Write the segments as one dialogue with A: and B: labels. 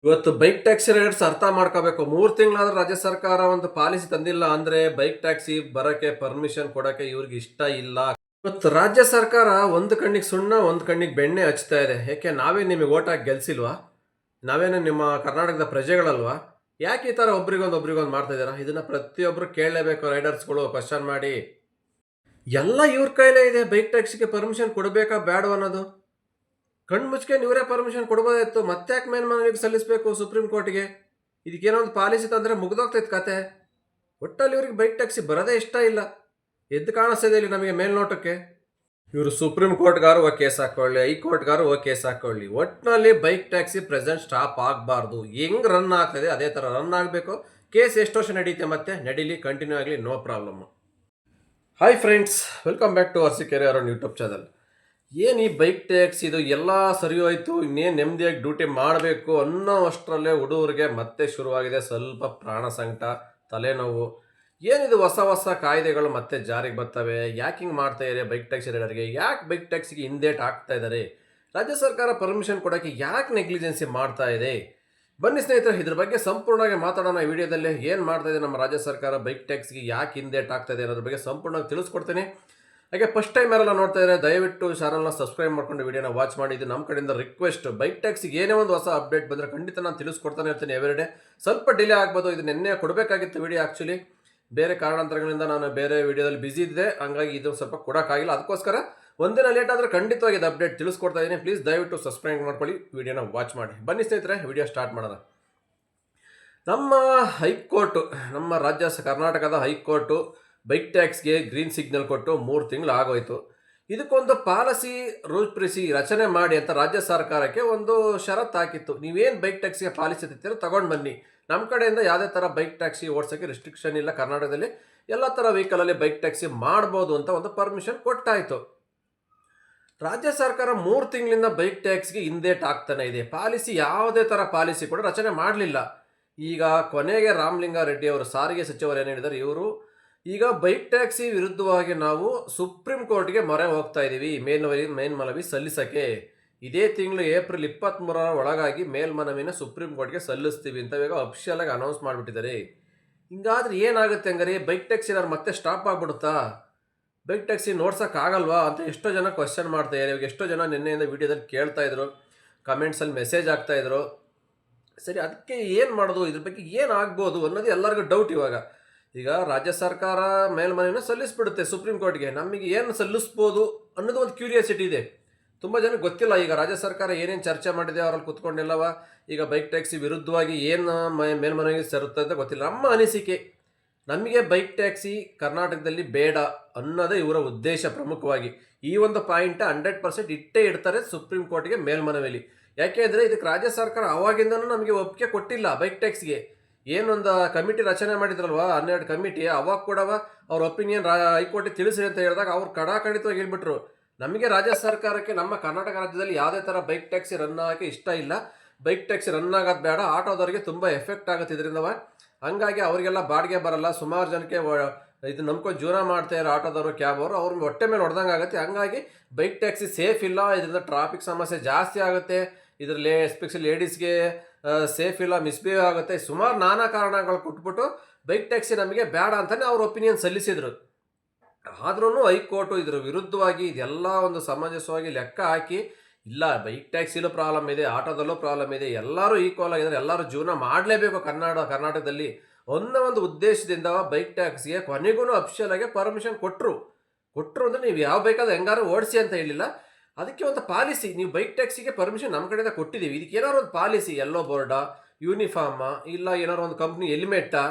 A: ಇವತ್ತು bike taxi Riders ಅರ್ಥ ಮಾಡ್ಕೋಬೇಕು. 3 ತಿಂಗಳಾದ್ರೂ ರಾಜ್ಯ ಸರ್ಕಾರ ಒಂದು ಪಾಲಿಸಿ ತಂದಿಲ್ಲ ಅಂದ್ರೆ ಬೈಕ್ ಟ್ಯಾಕ್ಸಿ ಬರಕ್ಕೆ ಪರ್ಮಿಷನ್ ಕೊಡಕ್ಕೆ ಇವ್ರಿಗೆ ಇಷ್ಟ ಇಲ್ಲ. ಇವತ್ತು ರಾಜ್ಯ ಸರ್ಕಾರ ಒಂದು ಕಣ್ಣಿಗೆ ಸುಣ್ಣ ಒಂದು ಕಣ್ಣಿಗೆ ಬೆಣ್ಣೆ ಹಚ್ತಾ ಇದೆ. ಯಾಕೆ ನಾವೇ ನಿಮಗೆ ಓಟ್ ಹಾಕಿ ಗೆಲ್ಸಿಲ್ವಾ? ನಾವೇನು ನಿಮ್ಮ ಕರ್ನಾಟಕದ ಪ್ರಜೆಗಳಲ್ವಾ? ಯಾಕೆ ಈ ತರ ಒಬ್ರಿಗೊಂದು ಮಾಡ್ತಾ ಇದ್ದೀರಾ? ಇದನ್ನ ಪ್ರತಿಯೊಬ್ರು ಕೇಳಲೇಬೇಕು. ರೈಡರ್ಸ್ಗಳು ಕ್ವಶನ್ ಮಾಡಿ. ಎಲ್ಲ ಇವ್ರ ಕೈಲೇ ಇದೆ. ಬೈಕ್ ಟ್ಯಾಕ್ಸಿಗೆ ಪರ್ಮಿಷನ್ ಕೊಡಬೇಕಾ ಬೇಡವಾ ಅನ್ನೋದು. ಕಣ್ಣು ಮುಚ್ಕೆ ಇವರೇ ಪರ್ಮಿಷನ್ ಕೊಡ್ಬೋದಾಯ್ತು. ಮತ್ತೆ ಯಾಕೆ ಮೇಲ್ಮನವಿಗೆ ಸಲ್ಲಿಸಬೇಕು ಸುಪ್ರೀಂ ಕೋರ್ಟ್ಗೆ? ಇದಕ್ಕೇನೋ ಒಂದು ಪಾಲಿಸಿ ತಂದ್ರೆ ಮುಗ್ದೋಗ್ತೈತೆ ಕತೆ. ಒಟ್ಟಲ್ಲಿ ಇವ್ರಿಗೆ ಬೈಕ್ ಟ್ಯಾಕ್ಸಿ ಬರೋದೇ ಇಷ್ಟ ಇಲ್ಲ. ಎದ್ದು ಕಾಣಿಸ್ತಿದೆ ಇಲ್ಲಿ ನಮಗೆ ಮೇಲ್ನೋಟಕ್ಕೆ. ಇವರು ಸುಪ್ರೀಂ ಕೋರ್ಟ್ಗಾರು ಹೋಗಿ ಕೇಸ್ ಹಾಕೊಳ್ಳಿ, ಹೈಕೋರ್ಟ್ಗಾರು ಹೋಗಿ ಕೇಸ್ ಹಾಕೊಳ್ಳಿ. ಒಟ್ಟಿನಲ್ಲಿ ಬೈಕ್ ಟ್ಯಾಕ್ಸಿ ಪ್ರೆಸೆಂಟ್ ಸ್ಟಾಪ್ ಆಗಬಾರ್ದು. ಹೆಂಗ್ ರನ್ ಆಗ್ತದೆ ಅದೇ ಥರ ರನ್ ಆಗಬೇಕು. ಕೇಸ್ ಎಷ್ಟು ವರ್ಷ ನಡೀತೆ ಮತ್ತೆ ನಡೀಲಿ, ಕಂಟಿನ್ಯೂ ಆಗಲಿ, no problem. Hi friends, welcome back to ಅರ್ಸಿ ಕೆರಿಯರ್ ಆನ್ ಯೂಟ್ಯೂಬ್ ಚಾನಲ್. ಏನು ಈ ಬೈಕ್ ಟ್ಯಾಕ್ಸ್ ಇದು ಎಲ್ಲ ಸರಿ ಹೋಯ್ತು, ಇನ್ನೇನು ನೆಮ್ಮದಿಯಾಗಿ ಡ್ಯೂಟಿ ಮಾಡಬೇಕು ಅನ್ನೋ ಅಷ್ಟರಲ್ಲೇ ಹುಡುಗರಿಗೆ ಮತ್ತೆ ಶುರುವಾಗಿದೆ ಸ್ವಲ್ಪ ಪ್ರಾಣ ಸಂಕಟ, ತಲೆನೋವು. ಏನಿದು ಹೊಸ ಹೊಸ ಕಾಯ್ದೆಗಳು ಮತ್ತೆ ಜಾರಿಗೆ ಬರ್ತವೆ? ಯಾಕೆ ಹಿಂಗೆ ಮಾಡ್ತಾ ಇದ್ದಾರೆ ಬೈಕ್ ಟ್ಯಾಕ್ಸಿ ರೈಡರ್ಗೆ? ಯಾಕೆ ಬೈಕ್ ಟ್ಯಾಕ್ಸಿಗೆ ಹಿಂದೇಟ್ ಹಾಕ್ತಾ ಇದ್ದಾರೆ? ರಾಜ್ಯ ಸರ್ಕಾರ ಪರ್ಮಿಷನ್ ಕೊಡೋಕ್ಕೆ ಯಾಕೆ ನೆಗ್ಲಿಜೆನ್ಸಿ ಮಾಡ್ತಾ ಇದೆ? ಬನ್ನಿ ಸ್ನೇಹಿತರೆ, ಇದ್ರ ಬಗ್ಗೆ ಸಂಪೂರ್ಣವಾಗಿ ಮಾತಾಡೋಣ ಈ ವಿಡಿಯೋದಲ್ಲಿ. ಏನು ಮಾಡ್ತಾ ಇದೆ ನಮ್ಮ ರಾಜ್ಯ ಸರ್ಕಾರ, ಬೈಕ್ ಟ್ಯಾಕ್ಸಿಗೆ ಯಾಕೆ ಹಿಂದೇಟ್ ಆಗ್ತಾ ಇದೆ ಅನ್ನೋದ್ರ ಬಗ್ಗೆ ಸಂಪೂರ್ಣವಾಗಿ ತಿಳಿಸ್ಕೊಡ್ತೀನಿ. ಹಾಗೆ ಫಸ್ಟ್ ಟೈಮ್ ಯಾರೆಲ್ಲ ನೋಡ್ತಾ ಇದ್ದಾರೆ ದಯವಿಟ್ಟು ಚಾನಲ್ನ ಸಬ್ಸ್ಕ್ರೈಬ್ ಮಾಡ್ಕೊಂಡು ವಿಡಿಯೋನ ವಾಚ್ ಮಾಡಿ. ಇದು ನಮ್ಮ ಕಡೆಯಿಂದ ರಿಕ್ವೆಸ್ಟ್. ಬೈಕ್ ಟ್ಯಾಕ್ಸಿಗೆ ಏನೇ ಒಂದು ಹೊಸ ಅಪ್ಡೇಟ್ ಬಂದರೆ ಖಂಡಿತ ನಾನು ತಿಳಿಸ್ಕೊಡ್ತಾನೆ ಇರ್ತೀನಿ ಎವ್ರಿಡೇ. ಸ್ವಲ್ಪ ಡಿಲೇ ಆಗ್ಬೋದು, ಇದು ನಿನ್ನೆ ಕೊಡಬೇಕಾಗಿತ್ತು ವಿಡಿಯೋ. ಆ್ಯಕ್ಚುಲಿ ಬೇರೆ ಕಾರಣಾಂತರಗಳಿಂದ ನಾನು ಬೇರೆ ವಿಡಿಯೋದಲ್ಲಿ ಬ್ಯುಸಿ ಇದ್ದೆ, ಹಂಗಾಗಿ ಇದು ಸ್ವಲ್ಪ ಕೊಡೋಕ್ಕಾಗಿಲ್ಲ. ಅದಕ್ಕೋಸ್ಕರ ಒಂದಿನ ಲೇಟ್ ಆದರೆ ಖಂಡಿತವಾಗಿ ಇದು ಅಪ್ಡೇಟ್ ತಿಳಿಸ್ಕೊಡ್ತಾ ಇದ್ದೀನಿ. ಪ್ಲೀಸ್ ದಯವಿಟ್ಟು ಸಬ್ಸ್ಕ್ರೈಬ್ ಮಾಡ್ಕೊಳ್ಳಿ, ವಿಡಿಯೋನ ವಾಚ್ ಮಾಡಿ. ಬನ್ನಿ ಸ್ನೇಹಿತರೆ, ವಿಡಿಯೋ ಸ್ಟಾರ್ಟ್ ಮಾಡೋಣ. ನಮ್ಮ ಹೈಕೋರ್ಟು, ನಮ್ಮ ಕರ್ನಾಟಕದ ಹೈಕೋರ್ಟು ಬೈಕ್ ಟ್ಯಾಕ್ಸ್ಗೆ ಗ್ರೀನ್ ಸಿಗ್ನಲ್ ಕೊಟ್ಟು 3 ತಿಂಗಳು ಆಗೋಯ್ತು. ಇದಕ್ಕೊಂದು ಪಾಲಿಸಿ ರೂಪಿಸಿ ರಚನೆ ಮಾಡಿ ಅಂತ ರಾಜ್ಯ ಸರ್ಕಾರಕ್ಕೆ ಒಂದು ಷರತ್ತು ಹಾಕಿತ್ತು. ನೀವೇನು ಬೈಕ್ ಟ್ಯಾಕ್ಸಿಗೆ ಪಾಲಿಸಿ ತೆಗ್ತೀರೋ ತಗೊಂಡು ಬನ್ನಿ, ನಮ್ಮ ಕಡೆಯಿಂದ ಯಾವುದೇ ಥರ ಬೈಕ್ ಟ್ಯಾಕ್ಸಿ ಓಡಿಸೋಕ್ಕೆ ರಿಸ್ಟ್ರಿಕ್ಷನ್ ಇಲ್ಲ. ಕರ್ನಾಟಕದಲ್ಲಿ ಎಲ್ಲ ಥರ ವೆಹಿಕಲಲ್ಲಿ ಬೈಕ್ ಟ್ಯಾಕ್ಸಿ ಮಾಡ್ಬೋದು ಅಂತ ಒಂದು ಪರ್ಮಿಷನ್ ಕೊಟ್ಟಾಯಿತು. ರಾಜ್ಯ ಸರ್ಕಾರ 3 ತಿಂಗಳಿಂದ ಬೈಕ್ ಟ್ಯಾಕ್ಸ್ಗೆ ಹಿಂದೇಟ್ ಆಗ್ತಾನೆ ಇದೆ. ಪಾಲಿಸಿ ಯಾವುದೇ ಥರ ಪಾಲಿಸಿ ಕೂಡ ರಚನೆ ಮಾಡಲಿಲ್ಲ. ಈಗ ಕೊನೆಗೆ ರಾಮಲಿಂಗಾರೆಡ್ಡಿ ಅವರು, ಸಾರಿಗೆ ಸಚಿವರು ಏನು ಹೇಳಿದ್ದಾರೆ, ಇವರು ಈಗ ಬೈಕ್ ಟ್ಯಾಕ್ಸಿ ವಿರುದ್ಧವಾಗಿ ನಾವು ಸುಪ್ರೀಂ ಕೋರ್ಟ್ಗೆ ಮೊರೆ ಹೋಗ್ತಾ ಇದ್ದೀವಿ ಮೇಲ್ಮನವಿ ಸಲ್ಲಿಸಕ್ಕೆ. ಇದೇ ತಿಂಗಳು ಏಪ್ರಿಲ್ 23ರ ಒಳಗಾಗಿ ಮೇಲ್ಮನವಿನ ಸುಪ್ರೀಂ ಕೋರ್ಟ್ಗೆ ಸಲ್ಲಿಸ್ತೀವಿ ಅಂತ ಇವಾಗ ಅಫಿಷಿಯಲ್ ಆಗಿ ಅನೌನ್ಸ್ ಮಾಡಿಬಿಟ್ಟಿದ್ದಾರೆ. ಹಿಂಗಾದ್ರೆ ಏನಾಗುತ್ತೆ ಹಂಗಾರೆ? ಬೈಕ್ ಟ್ಯಾಕ್ಸಿ ಏನಾದ್ರು ಮತ್ತೆ ಸ್ಟಾಪ್ ಆಗ್ಬಿಡುತ್ತಾ? ಬೈಕ್ ಟ್ಯಾಕ್ಸಿ ನೋಡ್ಸೋಕ್ಕಾಗಲ್ವಾ ಅಂತ ಎಷ್ಟೋ ಜನ ಕ್ವಶನ್ ಮಾಡ್ತಾ ಇದ್ದಾರೆ. ಇವಾಗ ಎಷ್ಟೋ ಜನ ನಿನ್ನೆಯಿಂದ ವಿಡಿಯೋದಲ್ಲಿ ಕೇಳ್ತಾ ಇದ್ರು, ಕಮೆಂಟ್ಸಲ್ಲಿ ಮೆಸೇಜ್ ಆಗ್ತಾಯಿದ್ರು. ಸರಿ, ಅದಕ್ಕೆ ಏನು ಮಾಡೋದು, ಇದ್ರ ಬಗ್ಗೆ ಏನು ಆಗ್ಬೋದು ಅನ್ನೋದು ಎಲ್ಲರಿಗೂ ಡೌಟ್. ಈಗ ರಾಜ್ಯ ಸರ್ಕಾರ ಮೇಲ್ಮನವಿನ ಸಲ್ಲಿಸ್ಬಿಡುತ್ತೆ ಸುಪ್ರೀಂ ಕೋರ್ಟ್ಗೆ. ನಮಗೆ ಏನು ಸಲ್ಲಿಸ್ಬೋದು ಅನ್ನೋದು ಒಂದು ಕ್ಯೂರಿಯಾಸಿಟಿ ಇದೆ. ತುಂಬ ಜನಕ್ಕೆ ಗೊತ್ತಿಲ್ಲ ಈಗ ರಾಜ್ಯ ಸರ್ಕಾರ ಏನೇನು ಚರ್ಚೆ ಮಾಡಿದೆ, ಅವರಲ್ಲಿ ಕುತ್ಕೊಂಡಿಲ್ಲವ ಈಗ ಬೈಕ್ ಟ್ಯಾಕ್ಸಿ ವಿರುದ್ಧವಾಗಿ ಏನು ಮೇಲ್ಮನವಿ ಸರುತ್ತೆ ಅಂತ ಗೊತ್ತಿಲ್ಲ. ನಮ್ಮ ಅನಿಸಿಕೆ, ನಮಗೆ ಬೈಕ್ ಟ್ಯಾಕ್ಸಿ ಕರ್ನಾಟಕದಲ್ಲಿ ಬೇಡ ಅನ್ನೋದೇ ಇವರ ಉದ್ದೇಶ ಪ್ರಮುಖವಾಗಿ. ಈ ಒಂದು ಪಾಯಿಂಟ್ 100% ಇಟ್ಟೇ ಇಡ್ತಾರೆ ಸುಪ್ರೀಂ ಕೋರ್ಟ್ಗೆ ಮೇಲ್ಮನವಿಯಲ್ಲಿ. ಯಾಕೆಂದರೆ ಇದಕ್ಕೆ ರಾಜ್ಯ ಸರ್ಕಾರ ಅವಾಗಿಂದನೂ ನಮಗೆ ಒಪ್ಪಿಗೆ ಕೊಟ್ಟಿಲ್ಲ. ಬೈಕ್ ಟ್ಯಾಕ್ಸಿಗೆ ಏನೊಂದು ಕಮಿಟಿ ರಚನೆ ಮಾಡಿದ್ರಲ್ವ, 12 ಕಮಿಟಿ, ಅವಾಗ ಕೂಡ ಅವ್ರ ಒಪಿನಿಯನ್ ಹೈಕೋರ್ಟಿಗೆ ತಿಳಿಸ್ರಿ ಅಂತ ಹೇಳಿದಾಗ ಅವ್ರು ಕಡಾಖಂಡಿತವಾಗಿ ಹೇಳ್ಬಿಟ್ರು, ನಮಗೆ ರಾಜ್ಯ ಸರ್ಕಾರಕ್ಕೆ ನಮ್ಮ ಕರ್ನಾಟಕ ರಾಜ್ಯದಲ್ಲಿ ಯಾವುದೇ ಥರ ಬೈಕ್ ಟ್ಯಾಕ್ಸಿ ರನ್ ಆಗೋಕ್ಕೆ ಇಷ್ಟ ಇಲ್ಲ. ಬೈಕ್ ಟ್ಯಾಕ್ಸಿ ರನ್ ಆಗೋದು ಬೇಡ, ಆಟೋದವರಿಗೆ ತುಂಬ ಎಫೆಕ್ಟ್ ಆಗುತ್ತೆ ಇದರಿಂದವ. ಹಂಗಾಗಿ ಅವರಿಗೆಲ್ಲ ಬಾಡಿಗೆ ಬರಲ್ಲ. ಸುಮಾರು ಜನಕ್ಕೆ ಇದು ನಂಬ್ಕೊಂಡು ಜೀವನ ಮಾಡ್ತಾಯಿರೋ ಆಟೋದವರು, ಕ್ಯಾಬ್ ಅವರು, ಅವ್ರ ಹೊಟ್ಟೆ ಮೇಲೆ ಹೊಡೆದಂಗೆ ಆಗುತ್ತೆ. ಹಂಗಾಗಿ ಬೈಕ್ ಟ್ಯಾಕ್ಸಿ ಸೇಫ್ ಇಲ್ಲ. ಇದರಿಂದ ಟ್ರಾಫಿಕ್ ಸಮಸ್ಯೆ ಜಾಸ್ತಿ ಆಗುತ್ತೆ. ಇದರಲ್ಲಿ ಎಸ್ಪೆಷಲಿ ಲೇಡೀಸ್ಗೆ ಸೇಫ್ ಇಲ್ಲ, ಮಿಸ್ಬಿಹೇವ್ ಆಗುತ್ತೆ. ಸುಮಾರು ನಾನಾ ಕಾರಣಗಳು ಕೊಟ್ಬಿಟ್ಟು ಬೈಕ್ ಟ್ಯಾಕ್ಸಿ ನಮಗೆ ಬೇಡ ಅಂತಲೇ ಅವ್ರ ಒಪಿನಿಯನ್ ಸಲ್ಲಿಸಿದರು. ಆದ್ರೂ ಹೈಕೋರ್ಟು ಇದರ ವಿರುದ್ಧವಾಗಿ ಇದೆಲ್ಲ ಒಂದು ಸಮಂಜಸವಾಗಿ ಲೆಕ್ಕ ಹಾಕಿ, ಇಲ್ಲ ಬೈಕ್ ಟ್ಯಾಕ್ಸಿಲೂ ಪ್ರಾಬ್ಲಮ್ ಇದೆ, ಆಟೋದಲ್ಲೂ ಪ್ರಾಬ್ಲಮ್ ಇದೆ, ಎಲ್ಲರೂ ಈಕ್ವಲ್ ಆಗಿದ್ದಾರೆ, ಎಲ್ಲರೂ ಜೀವನ ಮಾಡಲೇಬೇಕು ಕರ್ನಾಟಕದಲ್ಲಿ ಅನ್ನೋ ಒಂದು ಉದ್ದೇಶದಿಂದ ಬೈಕ್ ಟ್ಯಾಕ್ಸಿಗೆ ಕೊನೆಗೂ ಅಫಿಷಿಯಲ್ ಆಗಿ ಪರ್ಮಿಷನ್ ಕೊಟ್ಟರು ಅಂದರೆ ನೀವು ಯಾವ ಬೇಕಾದ್ರೂ ಹೆಂಗಾರು ಓಡಿಸಿ ಅಂತ ಹೇಳಿಲ್ಲ. ಅದಕ್ಕೆ ಒಂದು ಪಾಲಿಸಿ, ನೀವು ಬೈಕ್ ಟ್ಯಾಕ್ಸಿಗೆ ಪರ್ಮಿಷನ್ ನಮ್ಮ ಕಡೆಯಿಂದ ಕೊಟ್ಟಿದ್ದೀವಿ, ಇದಕ್ಕೆ ಏನಾದ್ರು ಒಂದು ಪಾಲಿಸಿ, ಎಲ್ಲೋ ಬೋರ್ಡಾ, ಯೂನಿಫಾರ್ಮಾ, ಇಲ್ಲ ಏನಾದ್ರು ಒಂದು ಕಂಪ್ನಿ ಹೆಲ್ಮೆಟ್ಟಾ,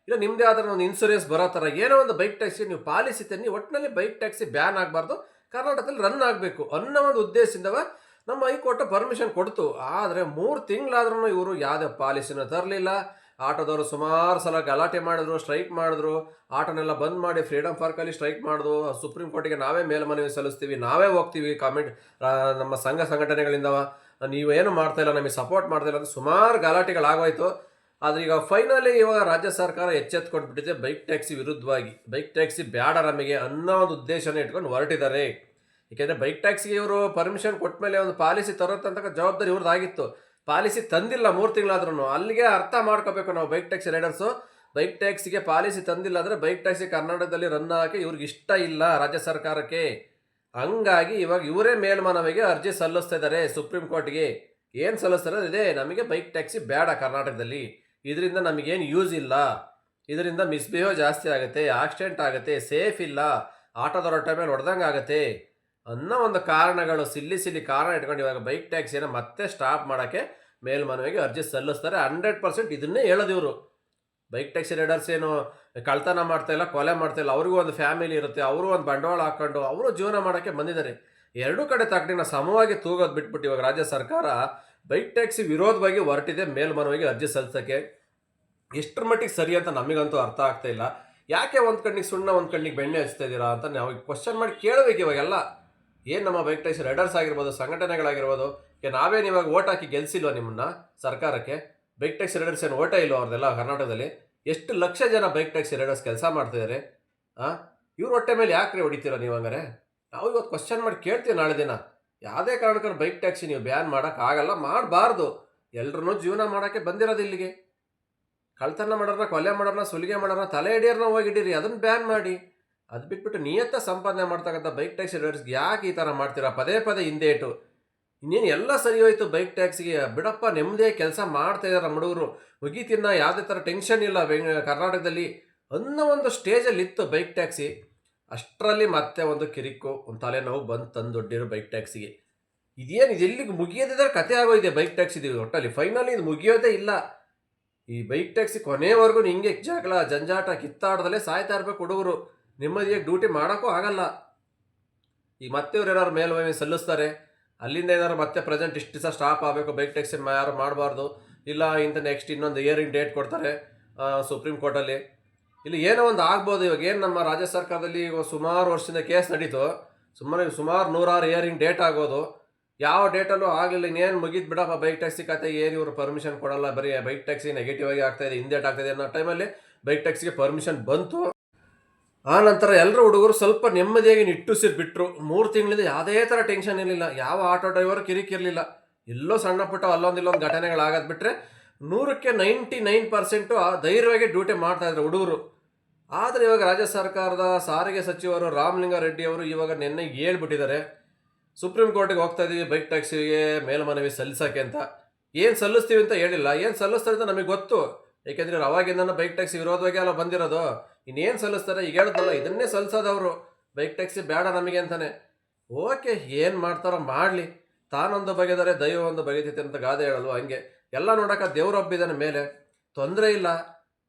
A: ಇಲ್ಲ ನಿಮ್ಮದೇ ಆದ್ರೆ ಒಂದು ಇನ್ಸೂರೆನ್ಸ್ ಬರೋ ಥರ ಏನೋ ಒಂದು ಬೈಕ್ ಟ್ಯಾಕ್ಸಿ ನೀವು ಪಾಲಿಸಿ ತನ್ನಿ. ಒಟ್ಟಿನಲ್ಲಿ ಬೈಕ್ ಟ್ಯಾಕ್ಸಿ ಬ್ಯಾನ್ ಆಗಬಾರ್ದು, ಕರ್ನಾಟಕದಲ್ಲಿ ರನ್ ಆಗಬೇಕು ಅನ್ನೋ ಒಂದು ಉದ್ದೇಶದಿಂದ ನಮ್ಮ ಹೈಕೋರ್ಟ್ ಪರ್ಮಿಷನ್ ಕೊಡ್ತು. ಆದರೆ 3 ತಿಂಗಳಾದ್ರೂ ಇವರು ಯಾವುದೇ ಪಾಲಿಸಿನ ತರಲಿಲ್ಲ. ಆಟೋದವರು ಸುಮಾರು ಸಲ ಗಲಾಟೆ ಮಾಡಿದ್ರು, ಸ್ಟ್ರೈಕ್ ಮಾಡಿದ್ರು, ಆಟೋನೆಲ್ಲ ಬಂದ್ ಮಾಡಿ ಫ್ರೀಡಮ್ ಪಾರ್ಕಲ್ಲಿ ಸ್ಟ್ರೈಕ್ ಮಾಡಿದ್ರು. ಸುಪ್ರೀಂ ಕೋರ್ಟಿಗೆ ನಾವೇ ಮೇಲ್ಮನವಿ ಸಲ್ಲಿಸ್ತೀವಿ, ನಾವೇ ಹೋಗ್ತೀವಿ, ನಮ್ಮ ಸಂಘಟನೆಗಳಿಂದ ನೀವೇನು ಮಾಡ್ತಾಯಿಲ್ಲ, ನಮಗೆ ಸಪೋರ್ಟ್ ಮಾಡ್ತಾಯಿಲ್ಲ ಅಂತ ಸುಮಾರು ಗಲಾಟೆಗಳಾಗೋಯ್ತು. ಆದರೆ ಈಗ ಫೈನಲಿ ಇವಾಗ ರಾಜ್ಯ ಸರ್ಕಾರ ಎಚ್ಚೆತ್ಕೊಂಡ್ಬಿಟ್ಟಿದೆ ಬೈಕ್ ಟ್ಯಾಕ್ಸಿ ವಿರುದ್ಧವಾಗಿ. ಬೈಕ್ ಟ್ಯಾಕ್ಸಿ ಬೇಡ ನಮಗೆ ಅನ್ನೋ ಒಂದು ಉದ್ದೇಶನ ಇಟ್ಕೊಂಡು ಹೊರಟಿದ್ದಾರೆ. ಏಕೆಂದರೆ ಬೈಕ್ ಟ್ಯಾಕ್ಸಿಗೆ ಇವರು ಪರ್ಮಿಷನ್ ಕೊಟ್ಟ ಮೇಲೆ ಒಂದು ಪಾಲಿಸಿ ತರುತ್ತಂತ ಜವಾಬ್ದಾರಿ ಇವ್ರದ್ದಾಗಿತ್ತು. ಪಾಲಿಸಿ ತಂದಿಲ್ಲ 3 ತಿಂಗಳಾದ್ರೂ. ಅಲ್ಲಿಗೆ ಅರ್ಥ ಮಾಡ್ಕೋಬೇಕು ನಾವು ಬೈಕ್ ಟ್ಯಾಕ್ಸಿ ರೈಡರ್ಸು. ಬೈಕ್ ಟ್ಯಾಕ್ಸಿಗೆ ಪಾಲಿಸಿ ತಂದಿಲ್ಲ ಅಂದರೆ ಬೈಕ್ ಟ್ಯಾಕ್ಸಿ ಕರ್ನಾಟಕದಲ್ಲಿ ರನ್ ಆಗೋಕ್ಕೆ ಇವ್ರಿಗೆ ಇಷ್ಟ ಇಲ್ಲ ರಾಜ್ಯ ಸರ್ಕಾರಕ್ಕೆ. ಹಂಗಾಗಿ ಇವಾಗ ಇವರೇ ಮೇಲ್ಮನವಿಗೆ ಅರ್ಜಿ ಸಲ್ಲಿಸ್ತಾ ಇದ್ದಾರೆ ಸುಪ್ರೀಂ ಕೋರ್ಟ್ಗೆ. ಏನು ಸಲ್ಲಿಸ್ತಾರೆ ಇದೆ, ನಮಗೆ ಬೈಕ್ ಟ್ಯಾಕ್ಸಿ ಬೇಡ ಕರ್ನಾಟಕದಲ್ಲಿ, ಇದರಿಂದ ನಮಗೇನು ಯೂಸ್ ಇಲ್ಲ, ಇದರಿಂದ ಮಿಸ್ಬಿಹೇವ್ ಜಾಸ್ತಿ ಆಗುತ್ತೆ, ಆಕ್ಸಿಡೆಂಟ್ ಆಗುತ್ತೆ, ಸೇಫ್ ಇಲ್ಲ, ಆಟೋದವ್ರ ಮೇಲೆ ಹೊಡೆದಂಗೆ ಆಗುತ್ತೆ ಅನ್ನೋ ಒಂದು ಕಾರಣಗಳು, ಸಿಲ್ಲಿ ಕಾರಣ ಇಟ್ಕೊಂಡು ಇವಾಗ ಬೈಕ್ ಟ್ಯಾಕ್ಸಿನ ಮತ್ತೆ ಸ್ಟಾಪ್ ಮಾಡೋಕ್ಕೆ ಮೇಲ್ಮನವಿಗೆ ಅರ್ಜಿ ಸಲ್ಲಿಸ್ತಾರೆ. 100% ಇದನ್ನೇ ಹೇಳೋದು ಇವರು. ಬೈಕ್ ಟ್ಯಾಕ್ಸಿ ರೈಡರ್ಸ್ ಏನು ಕಳ್ತನ ಮಾಡ್ತಾಯಿಲ್ಲ, ಕೊಲೆ ಮಾಡ್ತಾಯಿಲ್ಲ, ಅವ್ರಿಗೂ ಒಂದು ಫ್ಯಾಮಿಲಿ ಇರುತ್ತೆ, ಅವರು ಒಂದು ಬಂಡವಾಳ ಹಾಕ್ಕೊಂಡು ಅವರು ಜೀವನ ಮಾಡೋಕ್ಕೆ ಬಂದಿದ್ದಾರೆ. ಎರಡೂ ಕಡೆ ತಾಕಟಿನ ಸಮವಾಗಿ ತೂಗೋದು ಬಿಟ್ಬಿಟ್ಟು ಇವಾಗ ರಾಜ್ಯ ಸರ್ಕಾರ ಬೈಕ್ ಟ್ಯಾಕ್ಸಿ ವಿರೋಧವಾಗಿ ಹೊರಟಿದೆ ಮೇಲ್ಮನವಿಗೆ ಅರ್ಜಿ ಸಲ್ಲಿಸೋಕ್ಕೆ. ಎಷ್ಟರ ಮಟ್ಟಿಗೆ ಸರಿ ಅಂತ ನಮಗಂತೂ ಅರ್ಥ ಆಗ್ತಾ ಇಲ್ಲ. ಯಾಕೆ ಒಂದು ಕಣ್ಣಿಗೆ ಸುಣ್ಣ ಒಂದು ಕಣ್ಣಿಗೆ ಬೆಣ್ಣೆ ಹಚ್ತಾ ಇದ್ದೀರಾ ಅಂತ ನಾವು ಕ್ವಶನ್ ಮಾಡಿ ಕೇಳಬೇಕು ಇವಾಗೆಲ್ಲ. ಏನು ನಮ್ಮ ಬೈಕ್ ಟ್ಯಾಕ್ಸಿ ರೈಡರ್ಸ್ ಆಗಿರ್ಬೋದು, ಸಂಘಟನೆಗಳಾಗಿರ್ಬೋದು, ನಾವೇನು ಇವಾಗ ಓಟ್ ಹಾಕಿ ಗೆಲ್ಸಿಲ್ವ ನಿಮ್ಮನ್ನ ಸರ್ಕಾರಕ್ಕೆ? ಬೈಕ್ ಟ್ಯಾಕ್ಸಿ ರೈಡರ್ಸ್ ಏನು ಓಟೇ ಇಲ್ವ ಅವ್ರದ್ದೆಲ್ಲ ಕರ್ನಾಟಕದಲ್ಲಿ? ಎಷ್ಟು ಲಕ್ಷ ಜನ ಬೈಕ್ ಟ್ಯಾಕ್ಸಿ ರೈಡರ್ಸ್ ಕೆಲಸ ಮಾಡ್ತಿದ್ದಾರೆ. ಇವ್ರ ಹೊಟ್ಟೆ ಮೇಲೆ ಯಾಕೆ ಹೊಡಿತೀರ ನೀವು? ಹಂಗಾರೆ ನಾವು ಇವತ್ತು ಕ್ವಶನ್ ಮಾಡಿ ಕೇಳ್ತೀವಿ ನಾಳೆ ದಿನ. ಯಾವುದೇ ಕಾರಣಕ್ಕೂ ಬೈಕ್ ಟ್ಯಾಕ್ಸಿ ನೀವು ಬ್ಯಾನ್ ಮಾಡೋಕ್ಕಾಗಲ್ಲ, ಮಾಡಬಾರ್ದು. ಎಲ್ಲರೂ ಜೀವನ ಮಾಡೋಕ್ಕೆ ಬಂದಿರೋದು ಇಲ್ಲಿಗೆ. ಕಳ್ತನ ಮಾಡೋರನ್ನ, ಕೊಲೆ ಮಾಡೋರನ್ನ, ಸುಲಿಗೆ ಮಾಡೋರನ್ನ, ತಲೆ ಹಿಡಿಯೋರನ್ನ ಹೋಗಿಡಿರಿ, ಅದನ್ನು ಬ್ಯಾನ್ ಮಾಡಿ. ಅದು ಬಿಟ್ಬಿಟ್ಟು ನಿಯತ್ತ ಸಂಪಾದನೆ ಮಾಡ್ತಕ್ಕಂಥ ಬೈಕ್ ಟ್ಯಾಕ್ಸಿ ರೈಡರ್ಸ್ಗೆ ಯಾಕೆ ಈ ಥರ ಮಾಡ್ತೀರಾ? ಪದೇ ಪದೇ ಹಿಂದೆ ಇಟ್ಟು ಇನ್ನೇನು ಎಲ್ಲ ಸರಿ ಹೋಯ್ತು ಬೈಕ್ ಟ್ಯಾಕ್ಸಿಗೆ, ಬಿಡಪ್ಪ ನೆಮ್ಮದಿ ಕೆಲಸ ಮಾಡ್ತಾ ಇದ್ದಾರೆ ನಮ್ಮ ಹುಡುಗರು, ಮುಗೀತಿನ್ನ, ಯಾವುದೇ ಥರ ಟೆನ್ಷನ್ ಇಲ್ಲ ಕರ್ನಾಟಕದಲ್ಲಿ ಅನ್ನೋ ಒಂದು ಸ್ಟೇಜಲ್ಲಿ ಇತ್ತು ಬೈಕ್ ಟ್ಯಾಕ್ಸಿ. ಅಷ್ಟರಲ್ಲಿ ಮತ್ತೆ ಒಂದು ಕಿರಿಕು, ಒಂದು ತಲೆನೋವು ಬಂದು ತಂದೊಡ್ಡಿರೋ ಬೈಕ್ ಟ್ಯಾಕ್ಸಿಗೆ. ಇದು ಎಲ್ಲಿಗೆ ಮುಗಿಯೋದಿದ್ರೆ ಕತೆ ಆಗೋಗಿದೆ ಬೈಕ್ ಟ್ಯಾಕ್ಸಿದು. ಒಟ್ಟಲ್ಲಿ ಫೈನಲಿ ಇದು ಮುಗಿಯೋದೇ ಇಲ್ಲ. ಈ ಬೈಕ್ ಟ್ಯಾಕ್ಸಿ ಕೊನೆವರೆಗೂ ಹಿಂಗೆ ಜಗಳ ಜಂಜಾಟ ಕಿತ್ತಾಡದಲ್ಲೇ ಸಾಯ್ತಾ ಇರಬೇಕು ಹುಡುಗರು. ನೆಮ್ಮದಿಯಾಗಿ ಡ್ಯೂಟಿ ಮಾಡೋಕ್ಕೂ ಆಗಲ್ಲ. ಈಗ ಮತ್ತೆ ಇವ್ರು ಏನಾದ್ರು ಮೇಲ್ಮನವಿ ಸಲ್ಲಿಸ್ತಾರೆ, ಅಲ್ಲಿಂದ ಏನಾದ್ರು ಮತ್ತೆ ಪ್ರೆಸೆಂಟ್ ಇಷ್ಟು ದಿವಸ ಸ್ಟಾಪ್ ಆಗಬೇಕು ಬೈಕ್ ಟ್ಯಾಕ್ಸಿ ಯಾರು ಮಾಡಬಾರ್ದು, ಇಲ್ಲ ಇಂಥ ನೆಕ್ಸ್ಟ್ ಇನ್ನೊಂದು ಇಯರಿಂಗ್ ಡೇಟ್ ಕೊಡ್ತಾರೆ ಸುಪ್ರೀಂ ಕೋರ್ಟಲ್ಲಿ, ಇಲ್ಲಿ ಏನೋ ಒಂದು ಆಗ್ಬೋದು. ಇವಾಗ ಏನು ನಮ್ಮ ರಾಜ್ಯ ಸರ್ಕಾರದಲ್ಲಿ ಸುಮಾರು ವರ್ಷದಿಂದ ಕೇಸ್ ನಡೀತು, ಸುಮಾರು 106 ಇಯರಿಂಗ್ ಡೇಟ್ ಆಗೋದು, ಯಾವ ಡೇಟಲ್ಲೂ ಆಗಲಿಲ್ಲ. ಇನ್ನೇನು ಮುಗಿದು ಬಿಡಪ್ಪ ಬೈಕ್ ಟ್ಯಾಕ್ಸಿ ಕತೆ, ಏನು ಇವರು ಪರ್ಮಿಷನ್ ಕೊಡಲ್ಲ, ಬರೀ ಬೈಕ್ ಟ್ಯಾಕ್ಸಿ ನೆಗೆಟಿವ್ ಆಗಿ ಆಗ್ತಾಯಿದೆ, ಹಿಂದೇಟ್ ಆಗ್ತಾಯಿದೆ ಅನ್ನೋ ಟೈಮಲ್ಲಿ ಬೈಕ್ ಟ್ಯಾಕ್ಸಿಗೆ ಪರ್ಮಿಷನ್ ಬಂತು. ಆ ನಂತರ ಎಲ್ಲರೂ ಹುಡುಗರು ಸ್ವಲ್ಪ ನೆಮ್ಮದಿಯಾಗಿ ನಿಟ್ಟುಸಿರು ಬಿಟ್ಟರು. 3 ತಿಂಗಳಿಂದ ಯಾವುದೇ ಥರ ಟೆನ್ಷನ್ ಇರಲಿಲ್ಲ, ಯಾವ ಆಟೋ ಡ್ರೈವರ್ ಕಿರಿಕಿರಲಿಲ್ಲ. ಎಲ್ಲೋ ಸಣ್ಣ ಪುಟ್ಟ ಅಲ್ಲೊಂದಿಲ್ಲೊಂದು ಘಟನೆಗಳಾಗೋದು ಬಿಟ್ಟರೆ 100ಕ್ಕೆ 99% ಧೈರ್ಯವಾಗಿ ಡ್ಯೂಟಿ ಮಾಡ್ತಾಯಿದ್ರು ಹುಡುಗರು. ಆದರೆ ಇವಾಗ ರಾಜ್ಯ ಸರ್ಕಾರದ ಸಾರಿಗೆ ಸಚಿವರು ರಾಮಲಿಂಗಾರೆಡ್ಡಿ ಅವರು ಇವಾಗ ನಿನ್ನೆ ಹೇಳ್ಬಿಟ್ಟಿದ್ದಾರೆ, ಸುಪ್ರೀಂ ಕೋರ್ಟಿಗೆ ಹೋಗ್ತಾ ಇದ್ದೀವಿ ಬೈಕ್ ಟ್ಯಾಕ್ಸಿಗೆ ಮೇಲ್ಮನವಿ ಸಲ್ಲಿಸೋಕ್ಕೆ ಅಂತ. ಏನು ಸಲ್ಲಿಸ್ತೀವಿ ಅಂತ ಹೇಳಿಲ್ಲ, ಏನು ಸಲ್ಲಿಸ್ತಾರೆ ಅಂತ ನಮಗೆ ಗೊತ್ತು, ಏಕೆಂದರೆ ಅವಾಗಿಂದ ಬೈಕ್ ಟ್ಯಾಕ್ಸಿ ವಿರೋಧವಾಗಿ ಅಲ್ಲ ಬಂದಿರೋದು. ಇನ್ನೇನು ಸಲ್ಲಿಸ್ತಾರೆ? ಈಗ ಹೇಳಿದ್ನಲ್ಲ, ಇದನ್ನೇ ಸಲ್ಲಿಸೋದವರು, ಬೈಕ್ ಟ್ಯಾಕ್ಸಿ ಬೇಡ ನಮಗೆ ಅಂತಾನೆ. ಓಕೆ, ಏನು ಮಾಡ್ತಾರೋ ಮಾಡಲಿ, ತಾನೊಂದು ಬಗೆದರೆ ದೈವ ಒಂದು ಬಗೆತೈತೆ ಅಂತ ಗಾದೆ ಹೇಳಲ್ವ, ಹಂಗೆ ಎಲ್ಲ ನೋಡೋಕೆ ದೇವರೊಬ್ಬಿದ್ದಾನೆ ಮೇಲೆ, ತೊಂದರೆ ಇಲ್ಲ.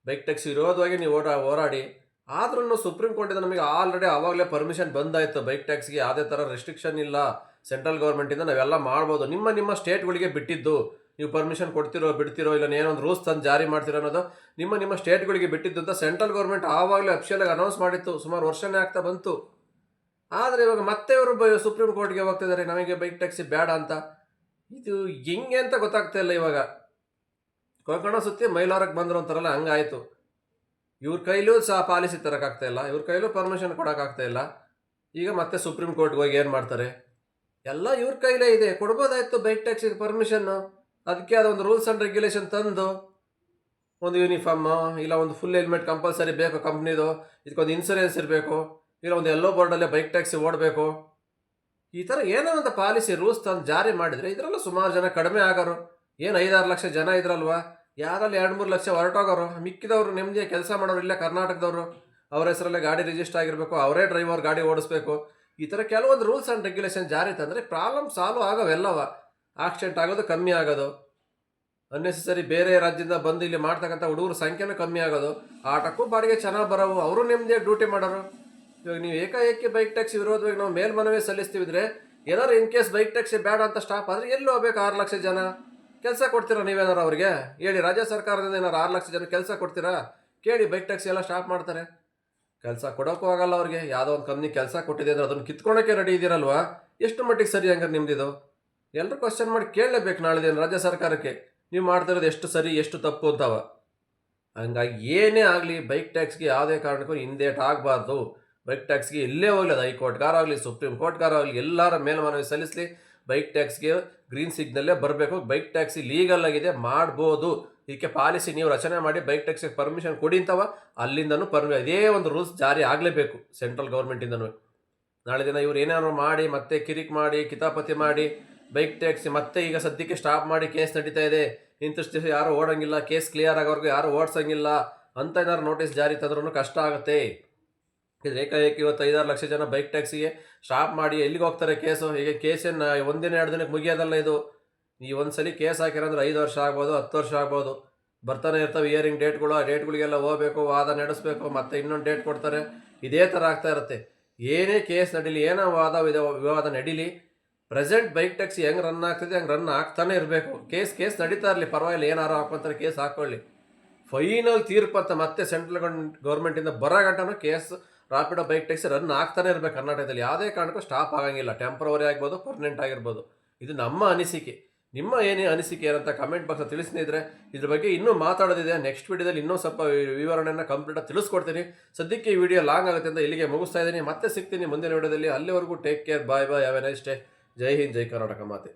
A: ಬೈಕ್ ಟ್ಯಾಕ್ಸಿ ವಿರೋಧವಾಗಿ ನೀವು ಹೋರಾಡಿ. ಆದ್ರೂ ಸುಪ್ರೀಂ ಕೋರ್ಟಿಂದ ನಮಗೆ ಆಲ್ರೆಡಿ ಆವಾಗಲೇ ಪರ್ಮಿಷನ್ ಬಂದಾಯಿತು, ಬೈಕ್ ಟ್ಯಾಕ್ಸಿಗೆ ಯಾವುದೇ ಥರ ರೆಸ್ಟ್ರಿಕ್ಷನ್ ಇಲ್ಲ ಸೆಂಟ್ರಲ್ ಗೌರ್ಮೆಂಟಿಂದ, ನಾವೆಲ್ಲ ಮಾಡ್ಬೋದು. ನಿಮ್ಮ ಸ್ಟೇಟ್ಗಳಿಗೆ ಬಿಟ್ಟಿದ್ದು, ನೀವು ಪರ್ಮಿಷನ್ ಕೊಡ್ತಿರೋ ಬಿಡ್ತಿರೋ, ಇಲ್ಲ ಏನೊಂದು ರೂಲ್ಸ್ ತಂದು ಜಾರಿ ಮಾಡ್ತಿರೋ ಅನ್ನೋದು ನಿಮ್ಮ ಸ್ಟೇಟ್ಗಳಿಗೆ ಬಿಟ್ಟಿದ್ದು ಅಂತ ಸೆಂಟ್ರಲ್ ಗೌರ್ಮೆಂಟ್ ಆವಾಗಲೇ ಅಫಿಷಿಯಲಾಗಿ ಅನೌನ್ಸ್ ಮಾಡಿತ್ತು, ಸುಮಾರು ವರ್ಷನೇ ಆಗ್ತಾ ಬಂತು. ಆದರೆ ಇವಾಗ ಮತ್ತೆ ಇವರು ಸುಪ್ರೀಂ ಕೋರ್ಟ್ಗೆ ಹೋಗ್ತಿದ್ದಾರೆ ನಮಗೆ ಬೈಕ್ ಟ್ಯಾಕ್ಸಿ ಬೇಡ ಅಂತ. ಇದು ಹೆಂಗೆ ಅಂತ ಗೊತ್ತಾಗ್ತಾ ಇಲ್ಲ. ಇವಾಗ ಕೊಂಕಣ ಸುತ್ತಿ ಮೈಲಾರಕ್ಕೆ ಬಂದರು ಅಂತಾರಲ್ಲ, ಹಂಗಾಯಿತು. ಇವ್ರ ಕೈಲೂ ಸಹ ಪಾಲಿಸಿ ತರೋಕ್ಕಾಗ್ತಾ ಇಲ್ಲ, ಇವ್ರ ಕೈಲೂ ಪರ್ಮಿಷನ್ ಕೊಡೋಕ್ಕಾಗ್ತಾ ಇಲ್ಲ. ಈಗ ಮತ್ತೆ ಸುಪ್ರೀಂ ಕೋರ್ಟ್ಗೆ ಹೋಗಿ ಏನು ಮಾಡ್ತಾರೆ? ಎಲ್ಲ ಇವ್ರ ಕೈಲೇ ಇದೆ. ಕೊಡ್ಬೋದಾಯಿತು ಬೈಕ್ ಟ್ಯಾಕ್ಸಿಗೆ ಪರ್ಮಿಷನ್ನು, ಅದಕ್ಕೆ ಅದೊಂದು ರೂಲ್ಸ್ ಆ್ಯಂಡ್ ರೆಗ್ಯುಲೇಷನ್ ತಂದು ಒಂದು ಯೂನಿಫಾರ್ಮು, ಇಲ್ಲ ಒಂದು ಫುಲ್ ಹೆಲ್ಮೆಟ್ ಕಂಪಲ್ಸರಿ ಬೇಕು ಕಂಪ್ನಿದು, ಇದಕ್ಕೊಂದು ಇನ್ಸೂರೆನ್ಸ್ ಇರಬೇಕು, ಇಲ್ಲ ಒಂದು ಎಲ್ಲೋ ಬೋರ್ಡಲ್ಲೇ ಬೈಕ್ ಟ್ಯಾಕ್ಸಿ ಓಡಬೇಕು, ಈ ಥರ ಏನೋ ಒಂದು ಪಾಲಿಸಿ ರೂಲ್ಸ್ ತಂದು ಜಾರಿ ಮಾಡಿದರೆ ಇದರಲ್ಲ ಸುಮಾರು ಜನ ಕಡಿಮೆ ಆಗೋರು. ಏನು 5-6 ಲಕ್ಷ ಜನ ಇದ್ರಲ್ವಾ, ಯಾರಲ್ಲಿ 2-3 ಲಕ್ಷ ಹೊರಟೋಗೋರು, ಮಿಕ್ಕಿದವರು ನೆಮ್ಮದಿಯಾಗಿ ಕೆಲಸ ಮಾಡೋರು ಇಲ್ಲೇ ಕರ್ನಾಟಕದವರು, ಅವ್ರ ಹೆಸರಲ್ಲೇ ಗಾಡಿ ರಿಜಿಸ್ಟರ್ ಆಗಿರಬೇಕು, ಅವರೇ ಡ್ರೈವರ್ ಗಾಡಿ ಓಡಿಸ್ಬೇಕು. ಈ ಥರ ಕೆಲವೊಂದು ರೂಲ್ಸ್ ಆ್ಯಂಡ್ ರೆಗ್ಯುಲೇಷನ್ ಜಾರಿ ತಂದರೆ ಪ್ರಾಬ್ಲಮ್ ಸಾಲ್ವ್ ಆಗೋವೆಲ್ಲವ. ಆಕ್ಸಿಡೆಂಟ್ ಆಗೋದು ಕಮ್ಮಿ ಆಗೋದು, ಅನ್ನೆಸೆಸರಿ ಬೇರೆ ರಾಜ್ಯದಿಂದ ಬಂದು ಇಲ್ಲಿ ಮಾಡ್ತಕ್ಕಂಥ ಹುಡುಗರ ಸಂಖ್ಯೆನೂ ಕಮ್ಮಿ ಆಗೋದು, ಆಟಕ್ಕೂ ಬಾಡಿಗೆ ಚೆನ್ನಾಗಿ ಬರೋವು, ಅವರು ನೆಮ್ಮದಿಯಾಗಿ ಡ್ಯೂಟಿ ಮಾಡೋರು. ಇವಾಗ ನೀವು ಏಕಾಏಕಿ ಬೈಕ್ ಟ್ಯಾಕ್ಸಿ ವಿರೋಧವಾಗಿ ನಾವು ಮೇಲ್ಮನವಿ ಸಲ್ಲಿಸ್ತೀವಿದ್ರೆ, ಏನಾದ್ರು ಇನ್ ಕೇಸ್ ಬೈಕ್ ಟ್ಯಾಕ್ಸಿ ಬೇಡ ಅಂತ ಸ್ಟಾಪ್ ಆದರೆ ಎಲ್ಲಿ ಹೋಗ್ಬೇಕು? 6 ಲಕ್ಷ ಜನ ಕೆಲಸ ಕೊಡ್ತೀರಾ ನೀವೇನಾರು ಅವ್ರಿಗೆ? ಹೇಳಿ, ರಾಜ್ಯ ಸರ್ಕಾರದಿಂದ ಏನಾರು 6 ಲಕ್ಷ ಜನ ಕೆಲಸ ಕೊಡ್ತೀರಾ? ಕೇಳಿ, ಬೈಕ್ ಟ್ಯಾಕ್ಸಿ ಎಲ್ಲ ಸ್ಟಾಪ್ ಮಾಡ್ತಾರೆ. ಕೆಲಸ ಕೊಡೋಕ್ಕೂ ಆಗಲ್ಲ ಅವ್ರಿಗೆ. ಯಾವುದೋ ಒಂದು ಕಂಪ್ನಿ ಕೆಲಸ ಕೊಟ್ಟಿದೆ ಅಂದರೆ ಅದನ್ನು ಕಿತ್ಕೊಳಕ್ಕೆ ರೆಡಿ ಇದ್ದೀರಲ್ವಾ? ಎಷ್ಟು ಮಟ್ಟಿಗೆ ಸರಿ ಹಂಗಾರೆ ನಿಮ್ದಿದು? ಎಲ್ಲರೂ ಕ್ವಶನ್ ಮಾಡಿ ಕೇಳಲೇಬೇಕು ನಾಳೆ ದಿನ ರಾಜ್ಯ ಸರ್ಕಾರಕ್ಕೆ, ನೀವು ಮಾಡ್ತಿರೋದು ಎಷ್ಟು ಸರಿ ಎಷ್ಟು ತಪ್ಪು ಅಂತವ. ಹಂಗಾಗಿ ಏನೇ ಆಗಲಿ ಬೈಕ್ ಟ್ಯಾಕ್ಸ್ಗೆ ಯಾವುದೇ ಕಾರಣಕ್ಕೂ ಹಿಂದೇಟ್ ಆಗಬಾರ್ದು. ಬೈಕ್ ಟ್ಯಾಕ್ಸ್ಗೆ ಎಲ್ಲೇ ಹೋಗಲಿ, ಅದು ಹೈಕೋರ್ಟ್ಗಾರಾಗಲಿ ಸುಪ್ರೀಂ ಕೋರ್ಟ್ಗಾರಾಗಲಿ, ಎಲ್ಲರ ಮೇಲ್ಮನವಿ ಸಲ್ಲಿಸಲಿ. ಬೈಕ್ ಟ್ಯಾಕ್ಸ್ಗೆ ಗ್ರೀನ್ ಸಿಗ್ನಲ್ಲೇ ಬರಬೇಕು. ಬೈಕ್ ಟ್ಯಾಕ್ಸಿ ಲೀಗಲ್ ಆಗಿದೆ, ಮಾಡ್ಬೋದು. ಇದಕ್ಕೆ ಪಾಲಿಸಿ ನೀವು ರಚನೆ ಮಾಡಿ ಬೈಕ್ ಟ್ಯಾಕ್ಸಿಗೆ ಪರ್ಮಿಷನ್ ಕೊಡಿ ಅಂತವ ಅಲ್ಲಿಂದನೂ ಇದೇ ಒಂದು ರೂಲ್ಸ್ ಜಾರಿ ಆಗಲೇಬೇಕು ಸೆಂಟ್ರಲ್ ಗೌರ್ಮೆಂಟಿಂದನೂ. ನಾಳೆ ದಿನ ಇವ್ರು ಏನಾದ್ರು ಮಾಡಿ ಮತ್ತೆ ಕಿರಿಕ್ ಮಾಡಿ ಕಿತಾಪತಿ ಮಾಡಿ ಬೈಕ್ ಟ್ಯಾಕ್ಸಿ ಮತ್ತೆ ಈಗ ಸದ್ಯಕ್ಕೆ ಸ್ಟಾಪ್ ಮಾಡಿ ಕೇಸ್ ನಡೀತಾ ಇದೆ, ಇಂತಿಷ್ಟು ದಿವಸ ಯಾರು ಓಡಂಗಿಲ್ಲ, ಕೇಸ್ ಕ್ಲಿಯರ್ ಆಗೋರ್ಗು ಯಾರು ಓಡಿಸಂಗಿಲ್ಲ ಅಂತ ಏನಾದ್ರು ನೋಟಿಸ್ ಜಾರಿ ತಂದ್ರೂ ಕಷ್ಟ ಆಗುತ್ತೆ. ಇದು ಏಕಾಏಕಿ ಇವತ್ತು 5-6 ಲಕ್ಷ ಜನ ಬೈಕ್ ಟ್ಯಾಕ್ಸಿಗೆ ಸ್ಟಾಪ್ ಮಾಡಿ ಎಲ್ಲಿಗೆ ಹೋಗ್ತಾರೆ ಕೇಸು? ಈಗ ಕೇಸನ್ನು ಒಂದಿನ 2 ದಿನಕ್ಕೆ ಮುಗಿಯೋದಲ್ಲ ಇದು. ಈ ಒಂದ್ಸಲಿ ಕೇಸ್ ಹಾಕಿರಂದ್ರೆ 5 ವರ್ಷ ಆಗ್ಬೋದು, 10 ವರ್ಷ ಆಗ್ಬೋದು. ಬರ್ತಾನೆ ಇರ್ತವೆ ಹಿಯರಿಂಗ್ ಡೇಟ್ಗಳು. ಆ ಡೇಟ್ಗಳಿಗೆಲ್ಲ ಹೋಗ್ಬೇಕು, ವಾದ ನಡೆಸಬೇಕು, ಮತ್ತೆ ಇನ್ನೊಂದು ಡೇಟ್ ಕೊಡ್ತಾರೆ. ಇದೇ ಥರ ಆಗ್ತಾ ಇರುತ್ತೆ. ಏನೇ ಕೇಸ್ ನಡೀಲಿ, ಏನೋ ವಿವಾದ ನಡೀಲಿ, ಪ್ರೆಸೆಂಟ್ ಬೈಕ್ ಟ್ಯಾಕ್ಸಿ ಹೆಂಗೆ ರನ್ ಆಗ್ತಿದೆ ಹಂಗೆ ರನ್ ಆಗ್ತಾನೆ ಇರಬೇಕು. ಕೇಸ್ ನಡೀತಾ ಇರಲಿ, ಪರವಾಗಿಲ್ಲ, ಏನಾರು ಹಾಕೊಂತಾರೆ ಕೇಸ್ ಹಾಕೊಳ್ಳಿ. ಫೈನಲ್ ತೀರ್ಪು ಅಂತ ಮತ್ತೆ ಸೆಂಟ್ರಲ್ ಗೌರ್ಮೆಂಟಿಂದ ಬರೋ ಗಂಟನೂ case Rapido bike taxi run ಆಗ್ತಾನೆ ಇರಬೇಕು ಕರ್ನಾಟಕದಲ್ಲಿ. ಯಾವುದೇ ಕಾರಣಕ್ಕೂ ಸ್ಟಾಪ್ ಆಗಂಗಿಲ್ಲ. ಟೆಂಪ್ರವರಿ ಆಗ್ಬೋದು, ಪರ್ಮನೆಂಟ್ ಆಗಿರ್ಬೋದು. ಇದು ನಮ್ಮ ಅನಿಸಿಕೆ. ನಿಮ್ಮ ಏನೇ ಅನಿಸಿಕೆ ಏನಂತ ಕಮೆಂಟ್ ಬಾಕ್ಸ್ ತಿಳಿಸ್ತಿದ್ರೆ ಇದ್ರ ಬಗ್ಗೆ ಇನ್ನೂ ಮಾತಾಡೋದಿದೆ. ನೆಕ್ಸ್ಟ್ ವಿಡಿಯೋದಲ್ಲಿ ಇನ್ನೂ ಸ್ವಲ್ಪ ವಿವರಣೆಯನ್ನು ಕಂಪ್ಲೀಟಾಗಿ ತಿಳಿಸ್ಕೊಡ್ತೀನಿ. ಸದ್ಯಕ್ಕೆ ಈ ವಿಡಿಯೋ ಲಾಂಗ್ ಆಗುತ್ತೆ ಅಂತ ಇಲ್ಲಿಗೆ ಮುಗಿಸ್ತಾ ಇದ್ದೀನಿ. ಮತ್ತೆ ಸಿಗ್ತೀನಿ ಮುಂದಿನ ವಿಡಿಯೋದಲ್ಲಿ. ಅಲ್ಲಿವರೆಗೂ take care, bye bye, have a nice day. ಜೈ ಹಿಂದ್, ಜೈ ಕರ್ನಾಟಕ ಮಾತೆ.